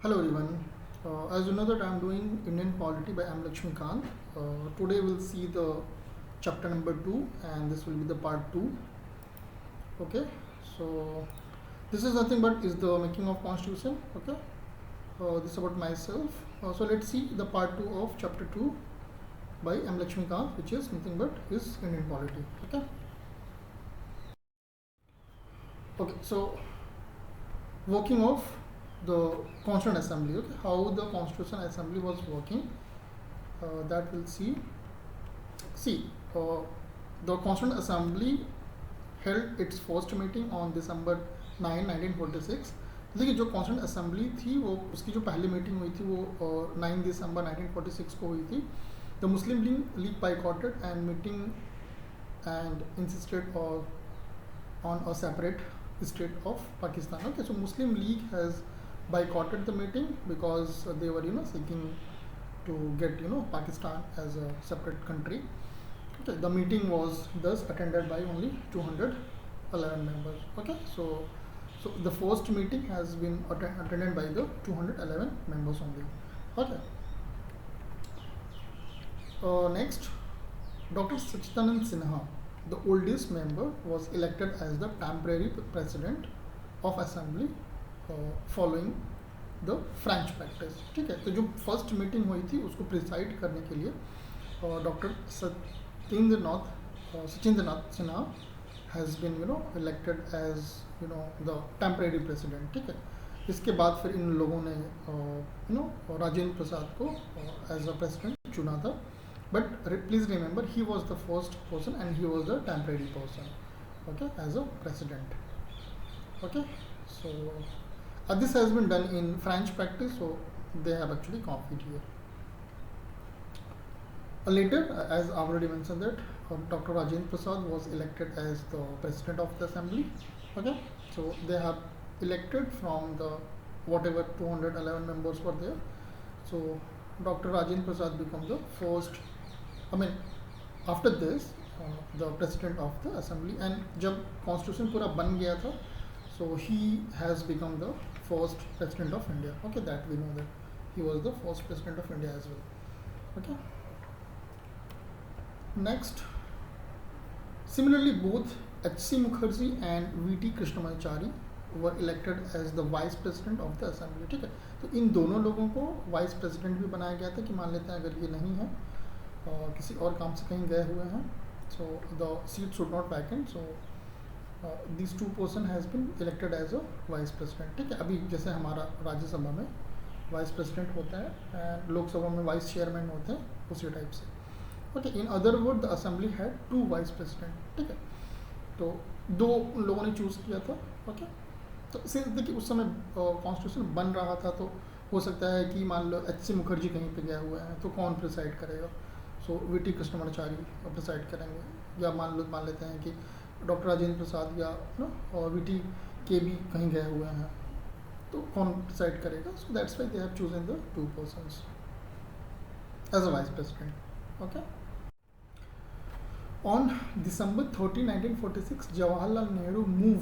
Hello everyone. As you know that I am doing Indian Polity by M. Lakshmi Kant. Today we'll see the chapter number 2 and this will be the part 2. Okay. So this is nothing but is the making of constitution. Okay. This is about myself. So let's see the part 2 of chapter 2 by M. Lakshmi Kant, which is nothing but is Indian Polity. Okay. Okay. So working of the Constituent Assembly. Okay. How the Constitution Assembly was working. That we'll see. See, the Constituent Assembly held its first meeting on December 9, 1946. देखिए जो constituent assembly थी वो उसकी जो पहली meeting हुई थी वो 9 दिसंबर 1946 को हुई थी. The Muslim league boycotted and meeting and insisted on a separate state of Pakistan. Okay, so Muslim League has boycotted the meeting because they were seeking to get Pakistan as a separate country. Okay, the meeting was thus attended by only 211 members. Okay, so the first meeting has been attended by the 211 members only. Okay. Next, Dr. Sachidanand Sinha, the oldest member, was elected as the temporary president of assembly following the French practice. ठीक है, तो जो first meeting हुई थी उसको preside करने के लिए doctor Sachindranath Sinha has been elected as the temporary president. ठीक है, इसके बाद फिर इन लोगों ने राजेंद्र प्रसाद को एज अ प्रेसिडेंट चुना था. But please remember he was the first person and he was the temporary person. Okay, as a president. Okay, so this has been done in French practice, so they have actually copied here. Later, as I already mentioned that Dr. Rajendra Prasad was elected as the president of the assembly. Okay, so they have elected from the whatever 211 members were there. So Dr. Rajendra Prasad becomes the first. I mean, after this, the president of the assembly. And जब constitution पूरा बन गया था, so he has become the first president of India. Okay, that we know that he was the first president of India as well. Okay. Next, similarly, both H.C. Mukherjee and V.T. Krishnamachari were elected as the vice president of the assembly. ठीक है, तो इन दोनों लोगों को vice president भी बनाया गया था कि मान लेते हैं अगर ये नहीं है किसी और काम से कहीं गए हुए हैं, so the seat should not vacant. So these two person has been elected as a vice president. ठीक है, अभी जैसे हमारा राज्यसभा में वाइस प्रेसिडेंट होता है एंड लोकसभा में वाइस चेयरमैन होते हैं, उसी टाइप से. Okay, in other word the assembly had 2 vice president. ठीक है, तो 2 लोगों ने चूज़ किया था. ओके, तो सिंस देखिए उस समय कॉन्स्टिट्यूशन बन रहा था, तो हो सकता है कि मान लो H.C. मुखर्जी कहीं पे गए हुए हैं, तो कौन प्रिसाइड करेगा? सो V.T. कृष्णमाचारी प्रिसाइड करेंगे, या मान लेते हैं कि डॉक्टर राजेंद्र प्रसाद या और V.T. के भी कहीं गए हुए हैं, तो कौन डिसाइड करेगा? So that's why they have chosen the 2 persons as a vice president. Okay. On December 13, 1946, Jawaharlal Nehru move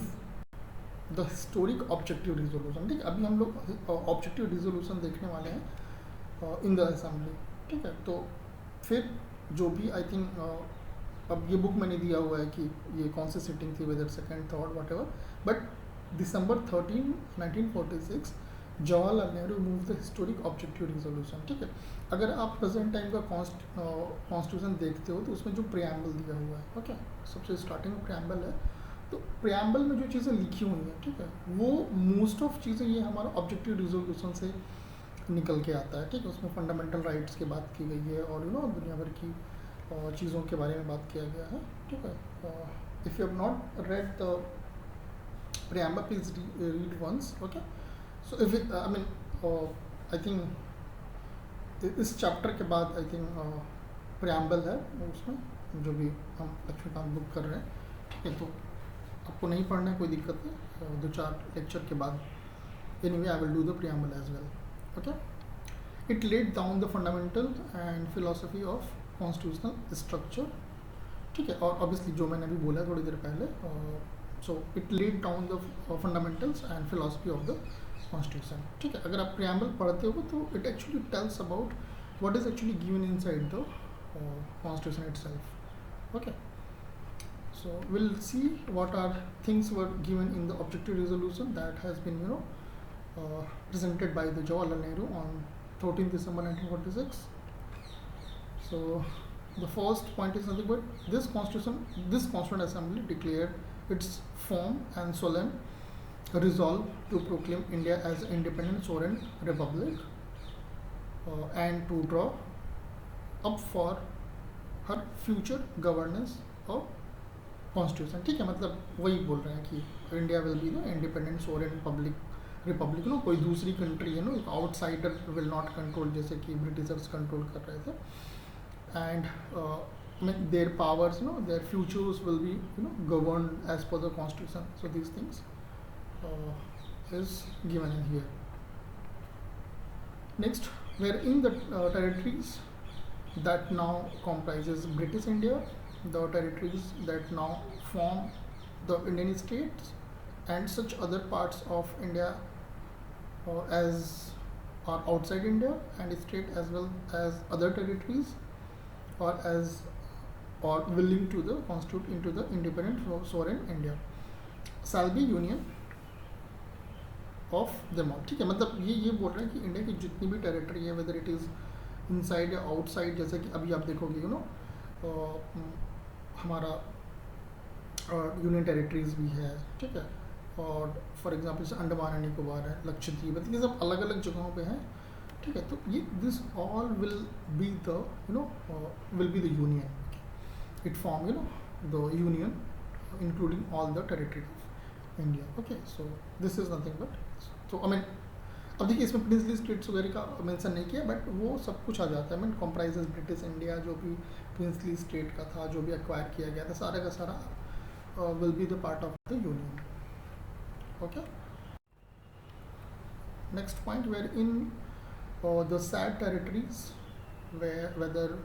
the historic objective resolution. ठीक है, अभी हम लोग ऑब्जेक्टिव रिजोल्यूशन देखने वाले हैं इन द असेंबली. ठीक है, तो फिर जो भी आई थिंक अब ये बुक मैंने दिया हुआ है कि ये कौन सी सिटिंग थी, whether second third whatever, but December 13, 1946 Jawaharlal Nehru move the historic objective resolution. ठीक है, अगर आप प्रेजेंट टाइम का कॉन्स्टिट्यूशन देखते हो तो उसमें जो प्रियम्बल दिया हुआ है, ओके, सबसे स्टार्टिंग में प्रियम्बल है, तो प्रियम्बल में जो चीज़ें लिखी हुई हैं, ठीक है, वो मोस्ट ऑफ चीज़ें ये हमारा ऑब्जेक्टिव रिजोल्यूशन से निकल के आता है. ठीक है, उसमें फंडामेंटल राइट्स की बात की गई है और दुनिया भर की चीज़ों के बारे में बात किया गया है. ठीक है, if you have not read the preamble, please read once. Okay, so if it, I mean I think इस चैप्टर के बाद आई थिंक प्रियम्बल है उसमें जो भी हम लक्ष्मीकांत बुक कर रहे हैं. ठीक है, तो आपको नहीं पढ़ना है, कोई दिक्कत नहीं, 2-4 लेक्चर के बाद anyway I will do the preamble as well. Okay, it laid down the fundamental and philosophy of constitutional structure. ठीक है, और ऑब्वियसली जो मैंने अभी बोला थोड़ी देर पहले, so it laid down the fundamentals and philosophy of the constitution, ठीक है। अगर आप प्रियम्बल पढ़ते हो तो it actually tells about what is actually given inside the constitution itself. Okay, so we'll see what are things were given in the objective resolution that has been presented by the Jawaharlal Nehru on 13th December 1946. So the first point is nothing but this Constituent Assembly declared its firm and solemn resolve to proclaim India as an independent sovereign republic and to draw up for her future governance of constitution, ठीक है। मतलब वही बोल रहे हैं कि India will be the independent sovereign republic, no कोई दूसरी कंट्री है, no outsider will not control, जैसे कि ब्रिटिशर्स कंट्रोल कर रहे थे। And their powers, no their futures will be govern as per the constitution. So these things is given in here. Next, wherein the territories that now comprises British India, the territories that now form the Indian states, and such other parts of India as are outside India and state, as well as other territories or willing to the constitute into the independent sovereign India shall be union of them all, ठीक है। मतलब ये बोल रहे हैं कि India की जितनी भी टेरिटरी है, वेदर इट इज़ इनसाइड या आउटसाइड, जैसे कि अभी आप देखोगे हमारा यूनियन टेरिटरीज भी है, ठीक है। और फॉर एग्जांपल जैसे अंडमान एंड निकोबार है, लक्षद्वीप है, ये सब अलग अलग जगहों पे हैं, ठीक है। तो ये this all will be the union, it form the union including all the territory of India. Okay, so this is nothing but, तो आई मीन अब देखिए इसमें प्रिंसली स्टेट्स वगैरह का मेंशन नहीं किया, बट वो सब कुछ आ जाता है। मीन कॉम्प्राइजेज ब्रिटिश इंडिया, जो भी प्रिंसली स्टेट का था, जो भी एक्वायर किया गया था, सारा का सारा will be the part of the union. Okay, next point, wherein the said territories whether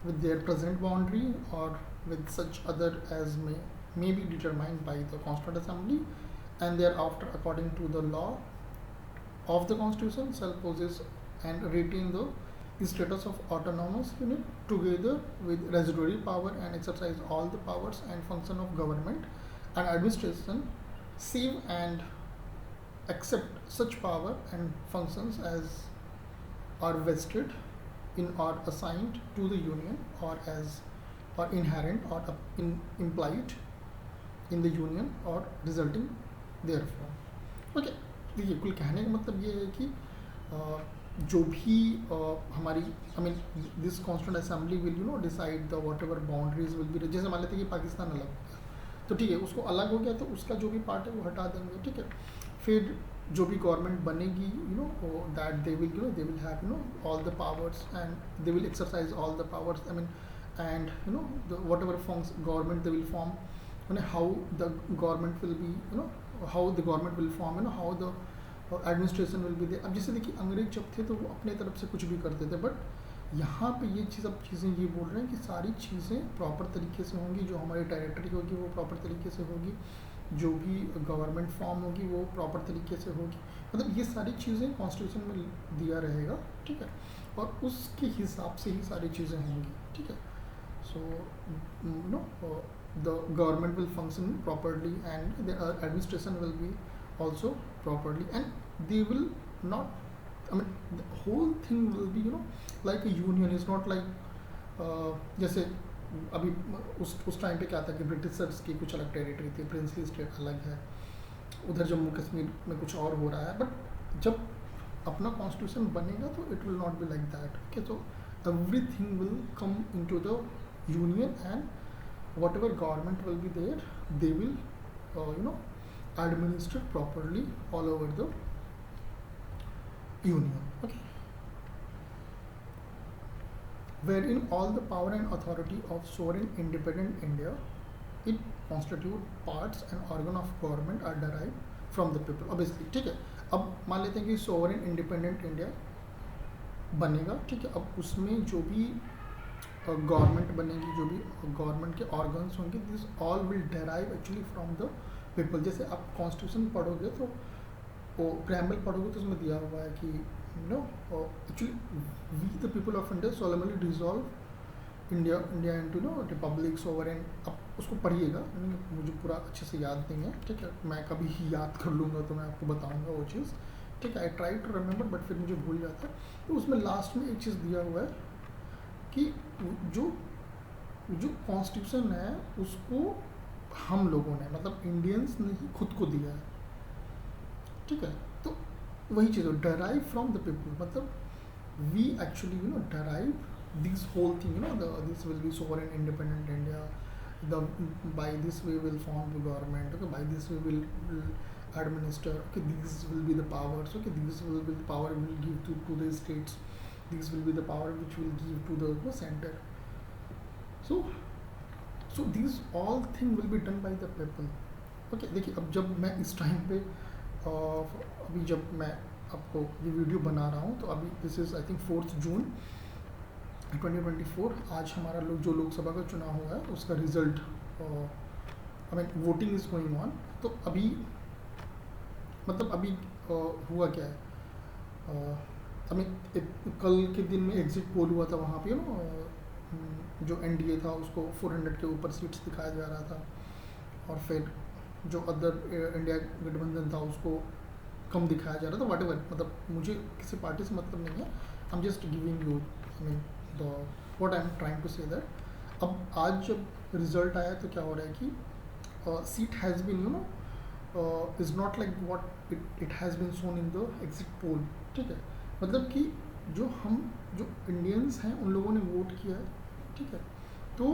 with their present boundary or with such other as may be determined by the Constituent Assembly, and thereafter according to the law of the Constitution shall possess and retain the status of autonomous unit together with residuary power and exercise all the powers and function of government and administration, save and accept such power and functions as are vested in or assigned to the union or inherent or implied in the union or resulting therefrom. Okay, देखिए कुल कहने का मतलब ये है कि जो भी हमारी this constituent assembly will decide the what ever boundaries will be, जैसे मान लेते हैं कि पाकिस्तान अलग हो गया, तो ठीक है, उसको अलग हो गया तो उसका जो भी पार्ट है वो हटा देंगे, ठीक है। फिर जो भी गवर्नमेंट बनेगी, that they will have all the powers and they will exercise all the powers, and whatever government they will form, how the government will be, how the government will form, how the administration will be there. अब जैसे देखिए अंग्रेज जब थे तो वो अपने तरफ से कुछ भी करते थे, बट यहाँ पे ये सब चीज़ें ये बोल रहे हैं कि सारी चीज़ें प्रॉपर तरीके से होंगी, जो हमारी टेरिटरी होगी वो प्रॉपर तरीके से होगी, जो भी गवर्नमेंट फॉर्म होगी वो प्रॉपर तरीके से होगी। मतलब ये सारी चीज़ें कॉन्स्टिट्यूशन में दिया रहेगा, ठीक है, और उसके हिसाब से ही सारी चीज़ें होंगी, ठीक है। So the government will function properly and the administration will be also properly, and they will not, the whole thing will be like a union, is not like जैसे अभी उस टाइम पे क्या था कि ब्रिटिशर्स की कुछ अलग टेरिटरी थी, प्रिंसली स्टेट अलग है, उधर जम्मू कश्मीर में कुछ और हो रहा है, बट जब अपना कॉन्स्टिट्यूशन बनेगा तो it will not be like that. Okay, so everything will come into the union, and whatever government will be there, they will administer properly all over the union. Okay, wherein all the power and authority of sovereign independent India, it constitute parts and organ of government are derived from the people, obviously, ठीक है। अब मान लेते हैं कि sovereign independent India बनेगा, ठीक है। अब उसमें जो भी गवर्नमेंट बनेगी, जो भी गवर्नमेंट के ऑर्गन्स होंगे, this all will derive actually from the people. जैसे आप कॉन्स्टिट्यूशन पढ़ोगे तो वो प्रेम्बल पढ़ोगे तो उसमें दिया हुआ है कि you know actually we the people of India solemnly dissolve India into no republic sovereign. अब उसको पढ़िएगा, मुझे पूरा अच्छे से याद नहीं है, ठीक है, मैं कभी ही याद कर लूँगा तो मैं आपको बताऊँगा वो चीज़, ठीक है। I try to remember but फिर मुझे भूल जाता है। तो उसमें लास्ट में एक चीज़ दिया हुआ है कि जो जो कॉन्स्टिट्यूशन है उसको हम लोगों ने, मतलब इंडियंस ने ही खुद को दिया है, ठीक है। तो वही चीज़ है, डराइव फ्रॉम द पीपल, मतलब we actually you know derive this whole thing, you know this will be sovereign independent India, the by this way will form the government, okay, by this way will administer, okay, these will be the powers, okay, these will be the power will give to the states, these will be the power which will give to the center. So these all thing will be done by the people, okay। देखिए अब जब मैं इस time पे अभी जब मैं आपको ये वीडियो बना रहा हूँ तो अभी दिस इज़ आई थिंक 4 जून 2024। आज हमारा जो लोकसभा का चुनाव हुआ है उसका result, I mean voting is going on. तो अभी मतलब अभी हुआ क्या है, आई मीन कल के दिन में एग्जिट पोल हुआ था, वहाँ पे ना जो एनडीए था उसको 400 के ऊपर सीट्स दिखाया जा रहा था, और फिर जो अदर इंडिया गठबंधन था उसको कम दिखाया जा रहा था, व्हाटएवर, मतलब मुझे किसी पार्टी से मतलब नहीं है, I am just giving you I mean what I am trying to say that. अब आज जब रिजल्ट आया तो क्या हो रहा है कि seat has been you know is not like what it has been shown in the exit poll, ठीक है। मतलब कि जो इंडियंस हैं उन लोगों ने वोट किया है, ठीक है। तो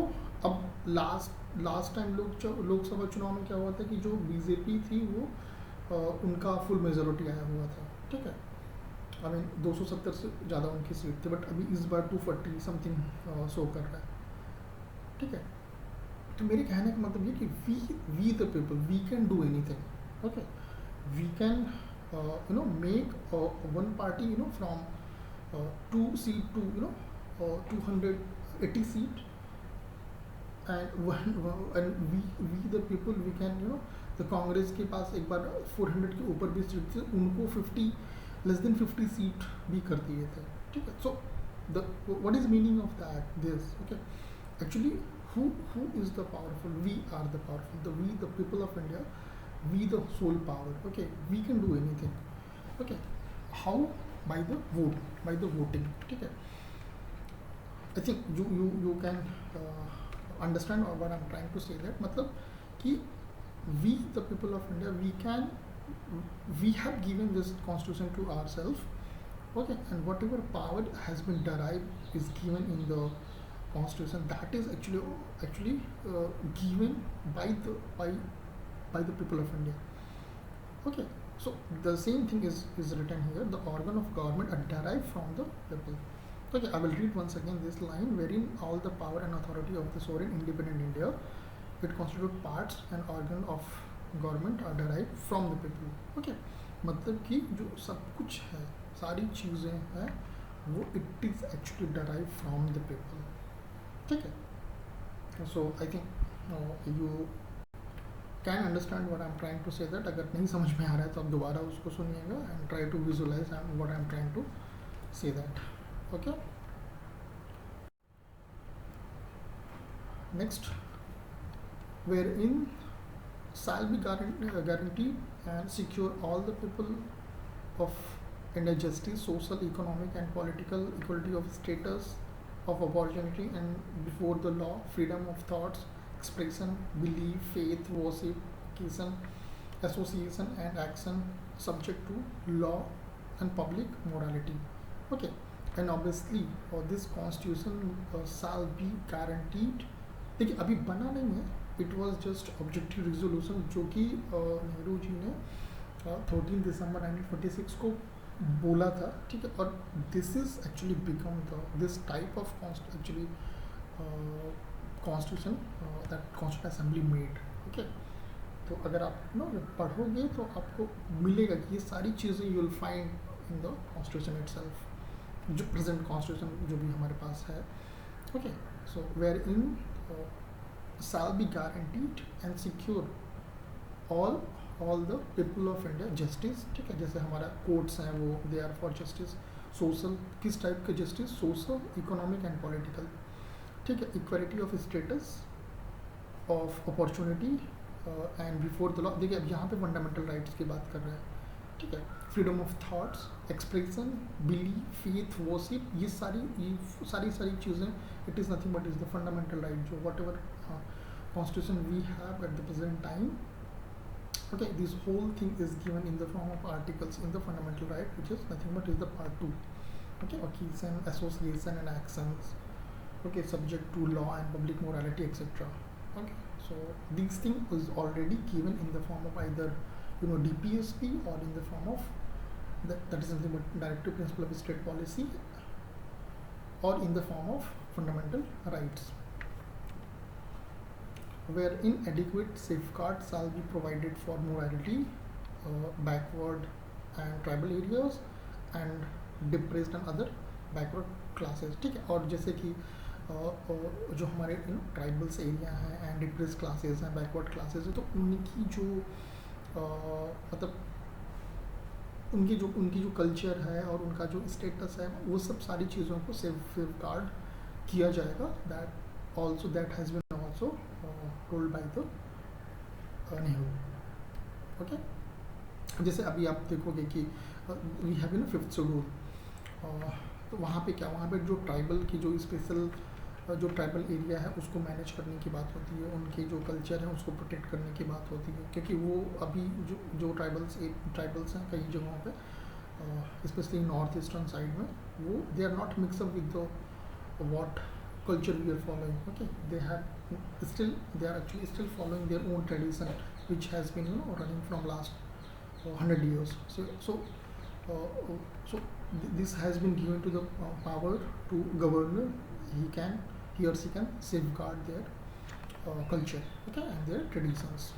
अब लास्ट टाइम लोकसभा चुनाव में क्या हुआ था कि जो बीजेपी थी वो उनका फुल मेजोरिटी आया हुआ था, ठीक है, आई मीन 270 से ज़्यादा उनकी सीट थी, बट अभी इस बार 240 समथिंग शो कर रहा है, ठीक है। तो मेरे कहने का मतलब ये कि we the people we can do anything, okay, we can you know make one party you know from 2 seat to you know 280 seat, and we the people we can you know the Congress के पास एक बार 400 के ऊपर भी seat थे, उनको 50 less than 50 seat भी कर दिए थे, ठीक है। So the what is meaning of that this, okay, actually who is the powerful? We are the powerful, we the people of India, we the sole power, okay, we can do anything, okay। How? By the vote, by the voting, ठीक है। I think you can understand what I'm trying to say, that मतलब कि we the people of India we have given this constitution to ourselves, okay, and whatever power has been derived is given in the constitution, that is actually given by the people of India, okay। So the same thing is written here, the organ of government are derived from the people, okay। I will read once again this line, wherein all the power and authority of the sovereign independent India, it constitute parts and organ of government are derived from the people, okay। मतलब कि जो सब कुछ है, सारी चीज़ें हैं वो it is actually derived from the people, ठीक है। So I think you can understand what I am trying to say that. अगर नहीं समझ में आ रहा है तो आप दोबारा उसको सुनिएगा and try to visualize what I am trying to say that, okay. Next, wherein shall be guaranteed and secure all the people of India justice, social, economic and political equality of status, of opportunity and before the law, freedom of thoughts, expression, belief, faith, worship, association and action subject to law and public morality, okay। And obviously this constitution shall be guaranteed, देखिए अभी बना नहीं है, it was just objective resolution जो कि नेहरू जी ने 13 दिसंबर 1946 को बोला था, ठीक है। और this is actually become this type of actually constitution that constitution assembly made, okay. तो अगर आप नो पढ़ोगे तो आपको मिलेगा कि ये सारी चीज़ें you will find in the constitution itself, जो प्रेजेंट कॉन्स्टिट्यूशन जो भी हमारे पास है, okay. So wherein shall be guaranteed and secure all all the people of India justice, ठीक है, जैसे हमारा कोर्ट्स हैं वो they are for justice, social, किस टाइप के justice, social, economic and political, ठीक है, equality of status, of opportunity and before the law. देखिए अब यहाँ पे फंडामेंटल राइट्स की बात कर रहे हैं, ठीक है, freedom of thoughts, expression, belief, faith, worship, ये सारी चीज़ें, it is nothing but is the fundamental right जो whatever constitution we have at the present time. Okay, this whole thing is given in the form of articles in the fundamental right, which is nothing but is the part 2. Okay, occasion, association and actions, okay, subject to law and public morality, etc. Okay, so these things is already given in the form of either DPSP or in the form of that is nothing but directive principle of state policy, or in the form of fundamental rights, where inadequate safeguards shall be provided for minority, backward and tribal areas and depressed and other backward classes, ठीक है. और जैसे कि जो हमारे tribals area हैं and depress classes हैं, backward classes हैं, तो उनकी जो मतलब उनकी जो कल्चर है और उनका जो स्टेटस है, वो सब सारी चीज़ों को सेफ गार्ड किया जाएगा. That also that has been also told by the Nehru. Okay, जैसे अभी आप देखोगे कि we have in 5th schedule, तो वहाँ पे क्या, वहाँ पे जो ट्राइबल की जो स्पेशल जो ट्राइबल एरिया है उसको मैनेज करने की बात होती है, उनके जो कल्चर है उसको प्रोटेक्ट करने की बात होती है, क्योंकि वो अभी जो ट्राइबल्स हैं कई जगहों पे, स्पेशली नॉर्थ ईस्टर्न साइड में, वो they are not mix up with the what culture we are following. Okay, they are actually still following their own tradition, which has been running from last 100 years. So this has been given to the power to governor. He or she can safeguard their culture, okay, and their traditions,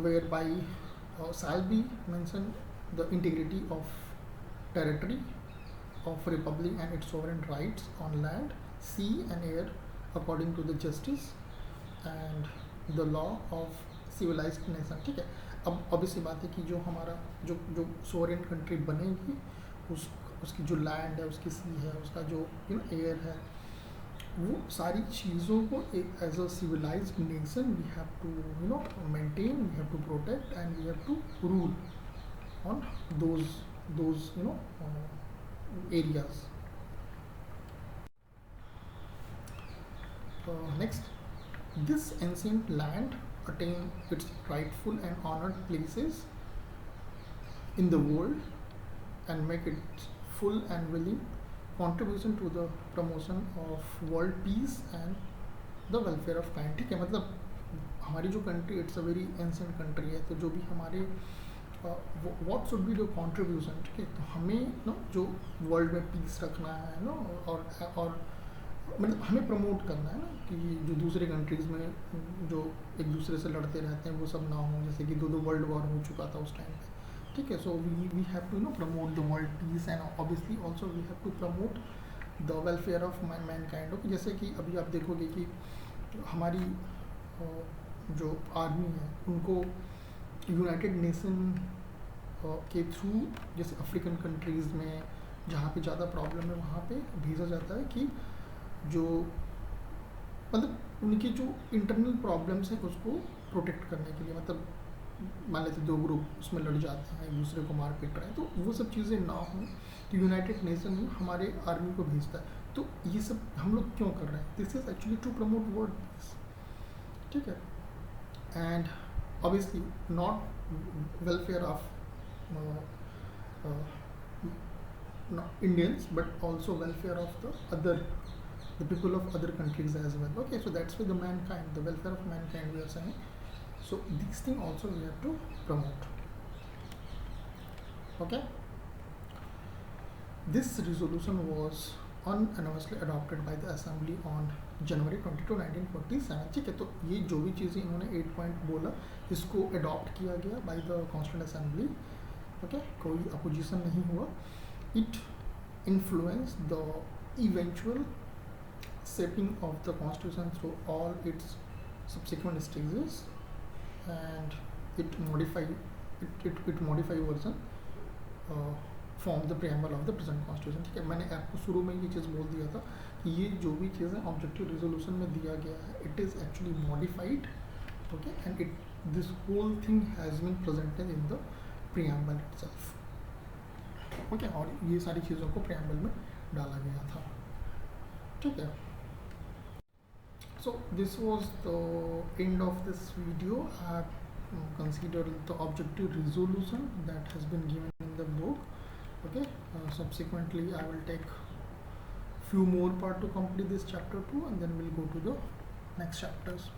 whereby shall be mentioned the integrity of territory of republic and its sovereign rights on land, sea and air according to the justice and the law of civilized nation. ठीक है, अब obviously बात है कि जो हमारा जो sovereign country बनेगी, उसकी जो land है, उसकी sea है, उसका जो air है, वो सारी चीज़ों को एक as a civilized nation we have to maintain, we have to protect and we have to rule on those areas. Next, this ancient land attained its rightful and honored places in the world and make it full and willing contribution to the promotion of world peace and the welfare of kind. ठीक है, मतलब हमारी जो country, it's a very ancient country है, तो जो भी हमारे what should be the contribution, ठीक है, तो हमें जो वर्ल्ड में पीस रखना है और मतलब हमें प्रमोट करना है कि जो दूसरे कंट्रीज़ में जो एक दूसरे से लड़ते रहते हैं वो सब ना हो, जैसे कि 2 वर्ल्ड वॉर हो चुका था उस टाइम पे, ठीक है. So we have to promote the world peace and obviously also we have to promote the welfare of mankind. Okay, जैसे कि अभी आप देखोगे कि हमारी जो आर्मी है उनको यूनाइटेड नेशन के थ्रू, जैसे अफ्रीकन कंट्रीज़ में जहाँ पे ज़्यादा प्रॉब्लम है वहाँ पे भेजा जाता है कि जो मतलब उनकी जो इंटरनल प्रॉब्लम्स हैं उसको प्रोटेक्ट करने के लिए, मतलब मान लेते 2 ग्रुप उसमें लड़ जाते हैं, एक दूसरे को मार पीट रहे हैं, तो वो सब चीज़ें ना हों, तो यूनाइटेड नेशन हमारे आर्मी को भेजता है. तो ये सब हम लोग क्यों कर रहे हैं? This is actually to promote world peace, ठीक है, and obviously not welfare of not Indians, but also welfare of the people of other countries as well. Okay, so that's why the mankind, the welfare of mankind we are saying. So these things also we have to promote. Okay, this resolution was unanimously adopted by the assembly on January 22, 1947. ठीक है, तो ये जो भी चीज़ें इन्होंने 8 point बोला, इसको अडॉप्ट किया गया by the constituent assembly. Okay, कोई अपोजिशन नहीं हुआ. It influence the eventual shaping of the constitution through all its subsequent stages, and it modify version form the preamble of the present constitution. ठीक है, मैंने आपको शुरू में ये चीज़ बोल दिया था कि ये जो भी चीज़ें ऑब्जेक्टिव रिजोल्यूशन में दिया गया है it is actually modified, okay, and it this whole thing has been presented in the preamble itself, okay, और ये सारी चीज़ों को प्रियम्बल में डाला गया था। ठीक है, so this was the end of this video. I have considered the objective resolution that has been given in the book, okay. Subsequently I will take few more part to complete this chapter 2, and then we'll go to the next chapters.